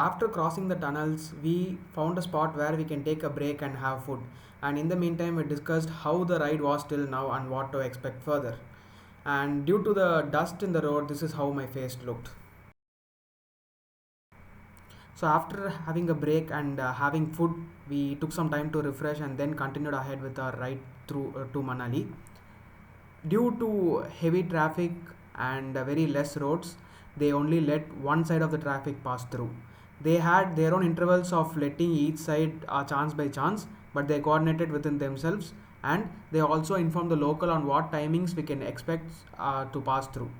after crossing the tunnels, we found a spot where we can take a break and have food. And in the meantime, we discussed how the ride was till now and what to expect further. And due to the dust in the road, this is how my face looked. So after having a break and having food, we took some time to refresh and then continued ahead with our ride through to Manali. Due to heavy traffic and very less roads, they only let one side of the traffic pass through. They had their own intervals of letting each side chance by chance, but they coordinated within themselves, and they also informed the local on what timings we can expect to pass through.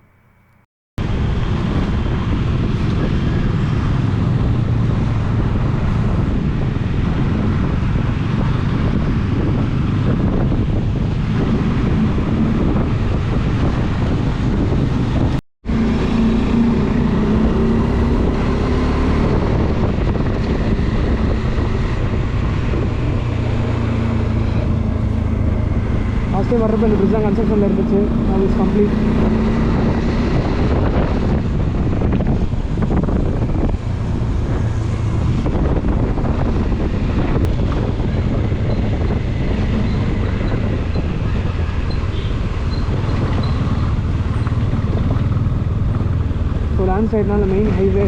Last time வர்றப்போ இந்த bridge தான் கன்ஸ்ட்ரக்ஷனில் இருந்துச்சு. அது is complete. So land சைட்னால main highway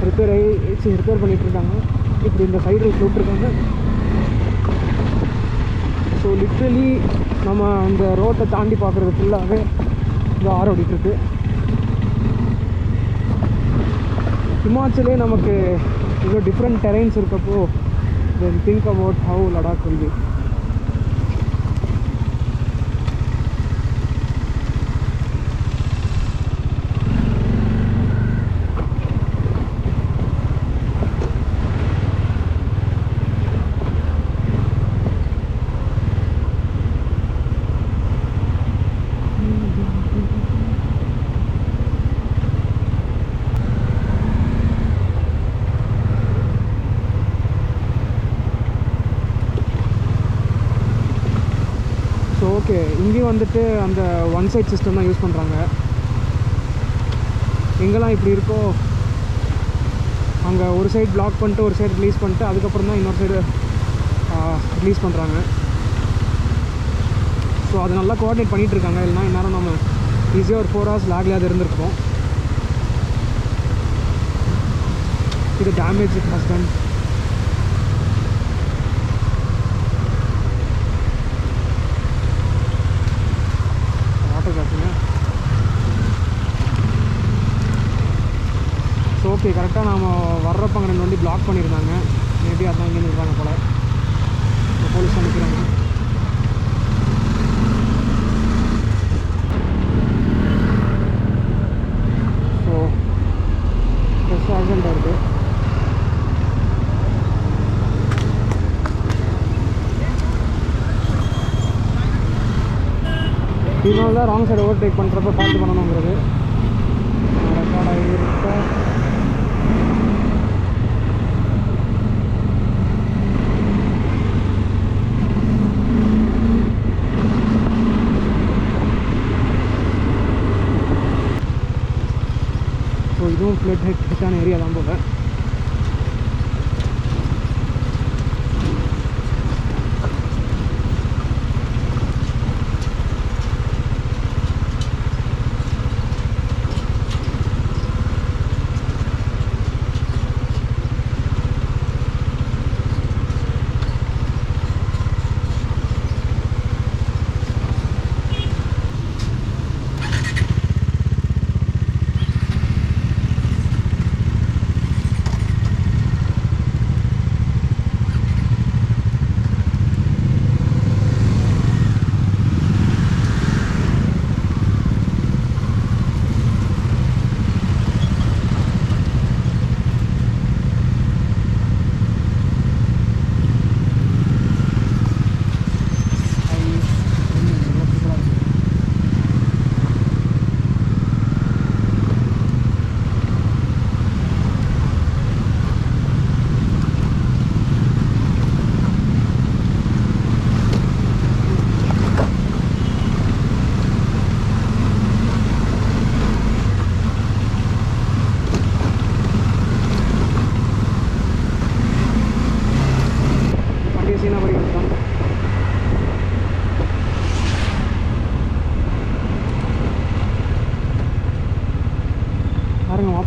repair பண்ணிகிட்ருக்காங்க. இப்படி இந்த சைடு விட்டுருக்காங்க. ஸோ லிட்ரலி நம்ம அந்த ரோட்டை தாண்டி பார்க்குறது ஃபுல்லாகவே இந்த ஆறு ஓடிட்டுருக்கு. ஹிமாச்சலே நமக்கு இவ்வளோ டிஃப்ரெண்ட் டெரைன்ஸ் இருக்கப்போ தென் think about how Ladakh will be. Okay, இங்கேயும் வந்துட்டு அந்த ஒன் சைட் சிஸ்டம் தான் யூஸ் பண்ணுறாங்க. எங்கெல்லாம் இப்படி இருக்கோ அங்கே ஒரு சைடு பிளாக் பண்ணிட்டு ஒரு சைடு ரிலீஸ் பண்ணிட்டு அதுக்கப்புறம் தான் இன்னொரு சைடு ரிலீஸ் பண்ணுறாங்க. ஸோ அது நல்லா கோஆர்டினேட் பண்ணிகிட்ருக்காங்க. இல்லைனா இந்நேரம் நம்ம ஈஸியாக ஒரு 4 hours லேக்லையாவது இருந்திருக்கோம். இது damage it has done. So okay, கரெக்டாக நாம் வர்றப்போ அங்கே 2 வண்டி பிளாக் பண்ணியிருந்தாங்க. மேபி அதான் இங்கே இருக்காங்க போல். போலீஸ் அனுப்பிக்கிறாங்க. ஸோ ஃப்ரெஷ் ஆக்சிடென்ட் இருக்குது. இதனால தான் ராங் சைடு ஓவர்டேக் பண்ணுறப்ப பார்த்து பண்ணணுங்கிறது ரெக்கார்ட் ஆகியிருக்க. ஸோ இதுவும் ஃப்ளட் ஹிட்டான ஏரியா தான் போல.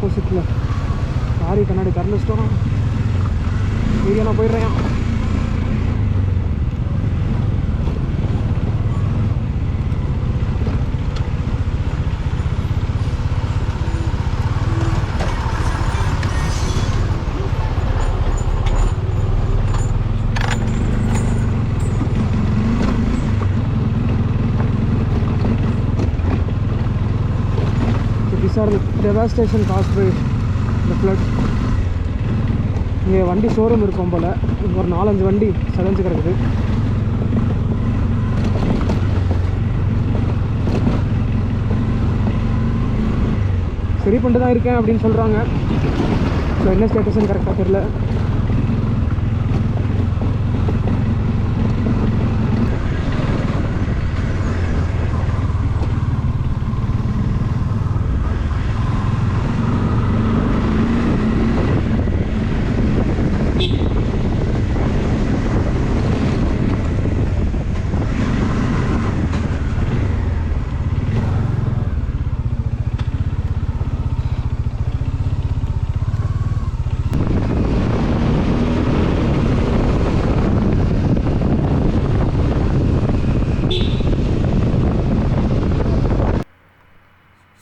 ஆப்போசிட்டில் லாரி கண்ணாடி திறந்து வச்சிட்டோம். வீடியோ நான் போயிடுறேன். These are the devastation caused by the flood. இங்கே வண்டி ஷோரூம் இருக்கும் போல். ஒரு 4-5 வண்டி சதஞ்சு கிடக்குது. சரி பண்ணிட்டு தான் இருக்கேன் அப்படின்னு சொல்கிறாங்க. ஸோ என்ன ஸ்டேட்டஸ்ன்னு கரெக்டாக தெரில.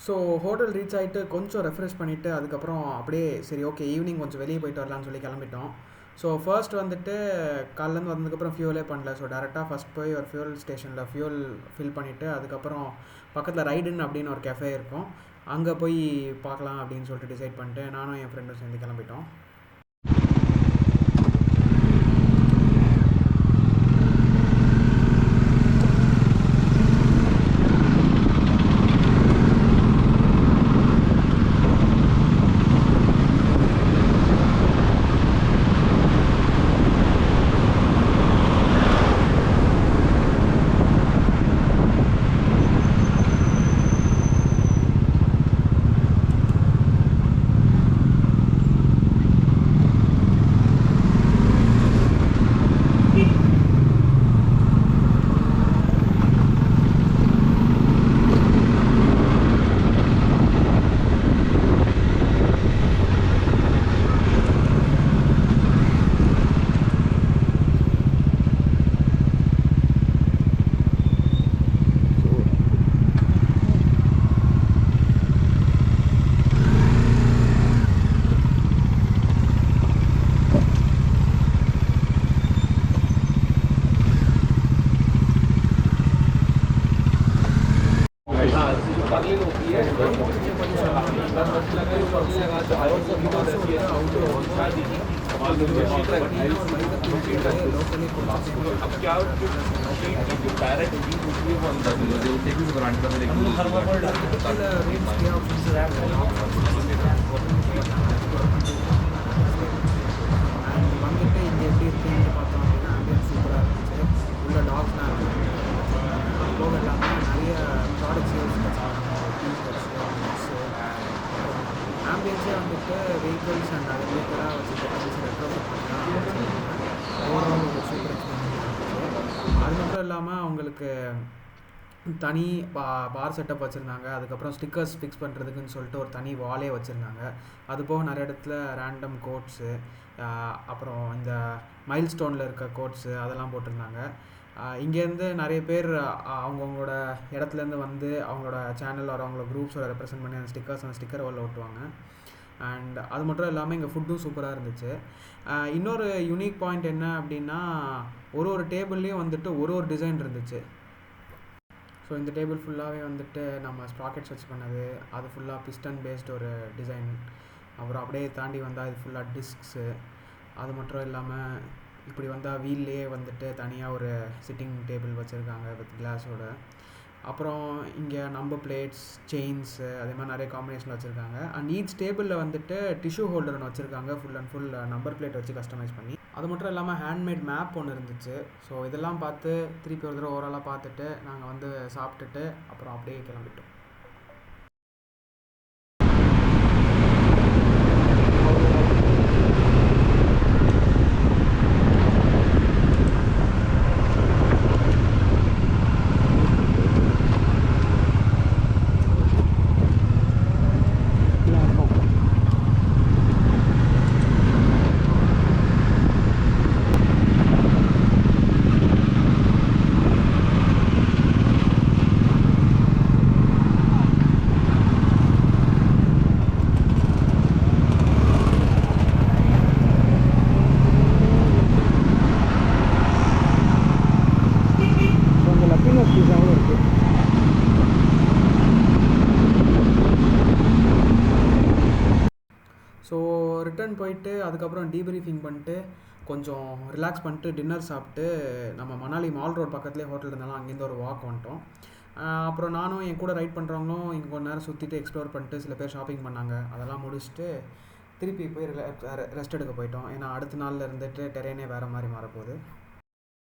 ஸோ ஹோட்டல் ரீச் ஆகிட்டு கொஞ்சம் ரெஃப்ரெஷ் பண்ணிவிட்டு அதுக்கப்புறம் அப்படியே சரி ஓகே ஈவினிங் கொஞ்சம் வெளியே போயிட்டு வரலான்னு சொல்லி கிளம்பிட்டோம். ஸோ ஃபர்ஸ்ட் வந்துட்டு காலையிலேருந்து வந்ததுக்கப்புறம் ஃபியூலே பண்ணல. ஸோ டேரெக்டாக ஃபஸ்ட் போய் ஒரு ஃபியூல் ஸ்டேஷனில் ஃபியூல் ஃபில் பண்ணிவிட்டு அதுக்கப்புறம் பக்கத்தில் ரைடுன்னு அப்படின்னு ஒரு கெஃபே இருக்கும், அங்கே போய் பார்க்கலாம் அப்படின்னு சொல்லிட்டு டிசைட் பண்ணிட்டு நானும் என் ஃப்ரெண்டும் சேர்ந்து கிளம்பிட்டோம். வந்துட்டு இங்கே எப்படி இருக்குன்னு பார்த்தோம் அப்படின்னா ஆம்பியன்ஸ் சூப்பராக இருந்துச்சு. உள்ள டாக்ஸ்லாம் போக இல்லாமல் நிறைய ப்ராடக்ட்ஸ் யூஸ் ஆம்பியன்ஸே வந்துட்டு வெஹிக்கிள்ஸ் அண்ட் அது ரிலேட்டடாக வச்சுருக்க ரெட்ரோஃபிட் பண்ணலாம். ஓவரால் ஒரு சூப்பர் எக்ஸ்பீரியன்ஸ் இருந்துச்சு. அது மட்டும் இல்லாமல் அவங்களுக்கு தனி பார் செட்டப் வச்சுருந்தாங்க. அதுக்கப்புறம் ஸ்டிக்கர்ஸ் ஃபிக்ஸ் பண்ணுறதுக்குன்னு சொல்லிட்டு ஒரு தனி வாலே வச்சுருந்தாங்க. அது போக நிறைய இடத்துல ரேண்டம் கோட்ஸு, அப்புறம் இந்த மைல் ஸ்டோனில் இருக்க கோட்ஸு அதெல்லாம் போட்டிருந்தாங்க. இங்கேருந்து நிறைய பேர் அவங்கவுங்களோட இடத்துலேருந்து வந்து அவங்களோட சேனல் ஒரு அவங்களோட குரூப்ஸோட ரெப்ரசென்ட் பண்ணி அந்த ஸ்டிக்கர் வாலில் ஓட்டுவாங்க. அண்ட் அது மட்டும் இல்லாமல் இங்கே ஃபுட்டும் சூப்பராக இருந்துச்சு. இன்னொரு யூனிக் பாயிண்ட் என்ன அப்படின்னா ஒரு டேபிள்லேயும் வந்துட்டு ஒரு டிசைன் இருந்துச்சு. ஸோ இந்த டேபிள் ஃபுல்லாகவே வந்துட்டு நம்ம ஸ்ப்ராக்கெட்ஸ் வச்சு பண்ணது, அது ஃபுல்லாக பிஸ்டன் பேஸ்ட் ஒரு டிசைன். அப்புறம் அப்படியே தாண்டி வந்தால் இது ஃபுல்லாக டிஸ்க்ஸு. அது மட்டும் இல்லாமல் இப்படி வந்தால் வீல்லையே வந்துட்டு தனியாக ஒரு சிட்டிங் டேபிள் வச்சுருக்காங்க வித் கிளாஸோட. அப்புறம் இங்கே நம்பர் பிளேட்ஸ், செயின்ஸு அதே மாதிரி நிறைய காம்பினேஷனில் வச்சுருக்காங்க. அண்ட் ஈச் டேபிளில் வந்துட்டு டிஷ்யூ ஹோல்டர் ஒன்று வச்சுருக்காங்க, full and full number plate வச்சு கஸ்டமைஸ் பண்ணி. அது மட்டும் இல்லாமல் ஹேண்ட்மேட் மேப் ஒன்று இருந்துச்சு. ஸோ இதெல்லாம் பார்த்து திருப்பி ஒரு தடவை ஓவராலாக பார்த்துட்டு நாங்கள் வந்து சாப்பிட்டுட்டு அப்புறம் அப்படியே கிளம்பிட்டோம். ரிட்டர்ன் போயிட்டு அதுக்கப்புறம் டீப்ரீஃபிங் பண்ணிட்டு கொஞ்சம் ரிலாக்ஸ் பண்ணிட்டு டின்னர் சாப்பிட்டு நம்ம மணாலி மால் ரோட் பக்கத்துலேயே ஹோட்டல் இருந்தாலும் அங்கேருந்து ஒரு வாக் வந்துட்டோம். அப்புறம் நானும் என் கூட ரைட் பண்ணுறவங்களும் இங்கே கொஞ்ச நேரம் சுற்றிட்டு எக்ஸ்ப்ளோர் பண்ணிட்டு சில பேர் ஷாப்பிங் பண்ணாங்க. அதெல்லாம் முடிச்சுட்டு திருப்பி போய் ரெஸ்ட் எடுக்க போயிட்டோம். ஏன்னா அடுத்த நாளில் இருந்துட்டு டெரெயினே வேறு மாதிரி மாறப்போகுது.